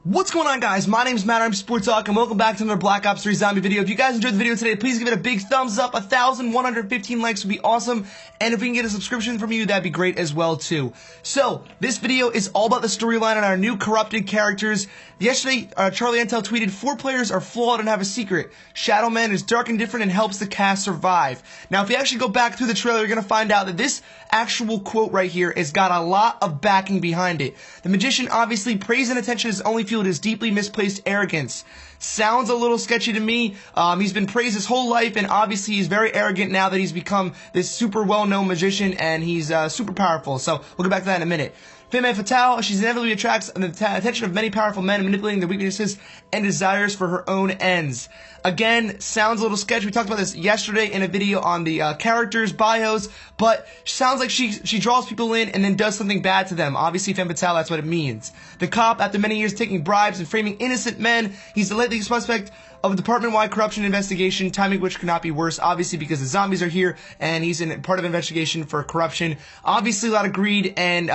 What's going on, guys? My name's Matt, I'm Sports Talk, and welcome back to another Black Ops 3 zombie video. If you guys enjoyed the video today, please give it a big thumbs up. 1,115 likes would be awesome, and if we can get a subscription from you, that'd be great as well, too. So, this video is all about the storyline and our new corrupted characters. Yesterday, Charlie Intel tweeted, 4 players are flawed and have a secret. Shadow Man is dark and different and helps the cast survive. Now, if you actually go back through the trailer, you're going to find out that this actual quote right here has got a lot of backing behind it. The magician obviously praise and attention is only fueled his deeply misplaced arrogance. Sounds a little sketchy to me. He's been praised his whole life, and obviously he's very arrogant now that he's become this super well-known magician, and he's super powerful. So we'll get back to that in a minute. Femme Fatale, she inevitably attracts the attention of many powerful men, manipulating their weaknesses and desires for her own ends. Again, sounds a little sketchy. We talked about this yesterday in a video on the characters' bios, but sounds like she draws people in and then does something bad to them. Obviously, Femme Fatale, that's what it means. The cop, after many years taking bribes and framing innocent men, he's the latest suspect of a department-wide corruption investigation, timing which could not be worse, obviously, because the zombies are here, and he's in part of an investigation for corruption. Obviously, a lot of greed and,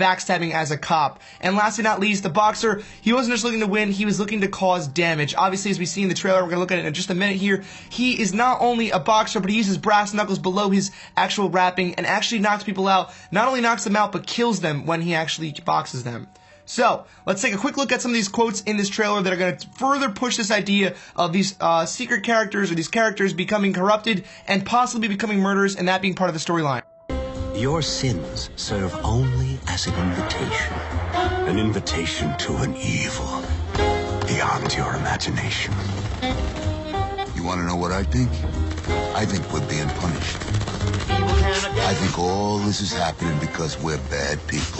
backstabbing as a cop. And last but not least, the boxer, he wasn't just looking to win, he was looking to cause damage. Obviously, as we see in the trailer, we're going to look at it in just a minute here, he is not only a boxer, but he uses brass knuckles below his actual wrapping and actually knocks people out. Not only knocks them out, but kills them when he actually boxes them. So, let's take a quick look at some of these quotes in this trailer that are going to further push this idea of these secret characters, or these characters becoming corrupted and possibly becoming murderers, and that being part of the storyline. Your sins serve only as an invitation to an evil beyond your imagination. You want to know what I think? I think we're being punished. I think all this is happening because we're bad people.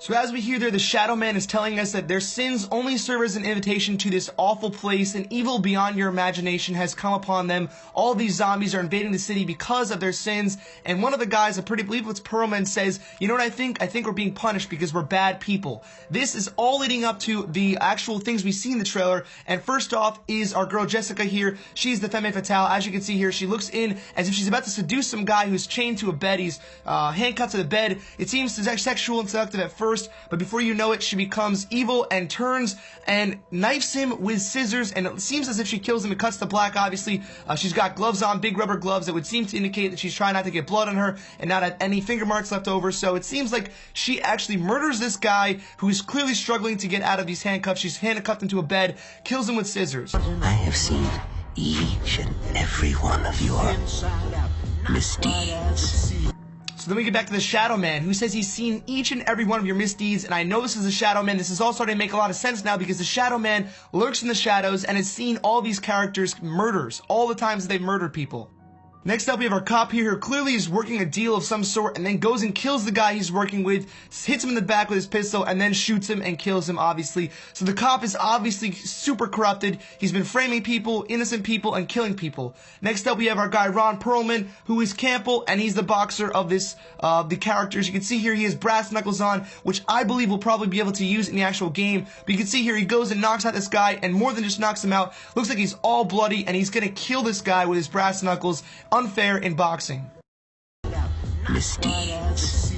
So as we hear there, the Shadow Man is telling us that their sins only serve as an invitation to this awful place, and evil beyond your imagination has come upon them. All these zombies are invading the city because of their sins, and one of the guys, I believe it's Perlman, says, you know what I think? I think we're being punished because we're bad people. This is all leading up to the actual things we see in the trailer, and first off is our girl Jessica here. She's the Femme Fatale. As you can see here, she looks in as if she's about to seduce some guy who's chained to a bed. He's handcuffed to the bed. It seems sexual and seductive at first, but before you know it, she becomes evil and turns and knifes him with scissors, and it seems as if she kills him. It cuts to black, obviously. She's got gloves on, big rubber gloves that would seem to indicate that she's trying not to get blood on her and not have any finger marks left over, so it seems like she actually murders this guy who is clearly struggling to get out of these handcuffs. She's handcuffed into a bed, kills him with scissors. I have seen each and every one of your misdeeds. So then we get back to the Shadow Man, who says he's seen each and every one of your misdeeds, and I know this is the Shadow Man. This is all starting to make a lot of sense now, because the Shadow Man lurks in the shadows and has seen all these characters' murders, all the times they've murdered people. Next up, we have our cop here who clearly is working a deal of some sort, and then goes and kills the guy he's working with, hits him in the back with his pistol, and then shoots him and kills him, obviously. So the cop is obviously super corrupted. He's been framing people, innocent people, and killing people. Next up, we have our guy Ron Perlman, who is Cambell, and he's the boxer of this, the characters. You can see here he has brass knuckles on, which I believe we'll probably be able to use in the actual game. But you can see here he goes and knocks out this guy, and more than just knocks him out, looks like he's all bloody, and he's gonna kill this guy with his brass knuckles. Unfair in boxing. Misdeeds.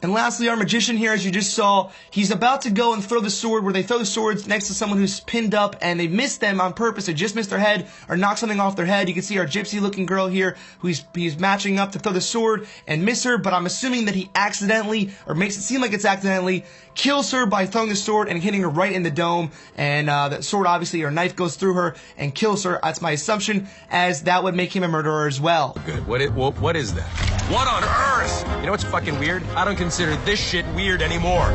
And lastly, our magician here, as you just saw, he's about to go and throw the sword where they throw the swords next to someone who's pinned up, and they miss them on purpose. They just missed their head or knock something off their head. You can see our gypsy-looking girl here, who he's matching up to throw the sword and miss her, but I'm assuming that he accidentally, or makes it seem like it's accidentally, kills her by throwing the sword and hitting her right in the dome, and that sword, obviously, or knife goes through her and kills her. That's my assumption, as that would make him a murderer as well. Good. What is that? What on earth? You know what's fucking weird? I don't consider this shit weird anymore.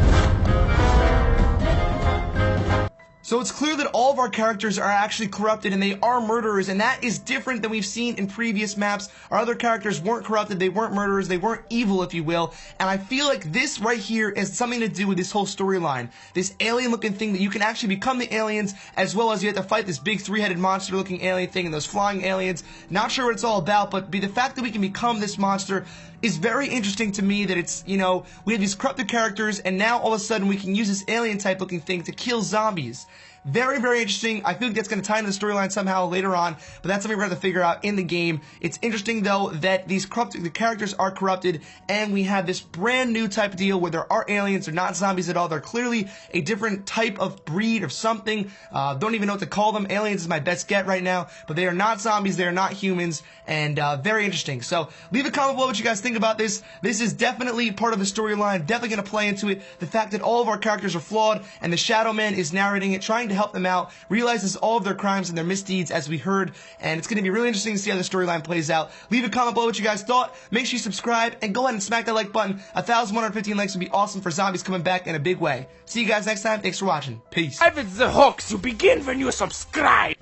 So it's clear that all of our characters are actually corrupted and they are murderers, and that is different than we've seen in previous maps. Our other characters weren't corrupted, they weren't murderers, they weren't evil, if you will, and I feel like this right here has something to do with this whole storyline. This alien-looking thing that you can actually become the aliens, as well as you have to fight this big three-headed monster-looking alien thing and those flying aliens. Not sure what it's all about, but the fact that we can become this monster is very interesting to me, that it's, you know, we have these corrupted characters, and now all of a sudden we can use this alien-type looking thing to kill zombies. Very, very interesting. I feel like that's going to tie into the storyline somehow later on, but that's something we're going to figure out in the game. It's interesting, though, that the characters are corrupted, and we have this brand new type of deal where there are aliens. They're not zombies at all. They're clearly a different type of breed of something. Don't even know what to call them. Aliens is my best get right now, but they are not zombies. They are not humans, and very interesting. So leave a comment below what you guys think about this. This is definitely part of the storyline. Definitely going to play into it. The fact that all of our characters are flawed, and the Shadow Man is narrating it, trying to help them out, realizes all of their crimes and their misdeeds, as we heard, and it's going to be really interesting to see how the storyline plays out. Leave a comment below what you guys thought. Make sure you subscribe, and go ahead and smack that like button. 1,115 likes would be awesome for zombies coming back in a big way. See you guys next time. Thanks for watching. Peace. If it's the hoax, you begin when you subscribe.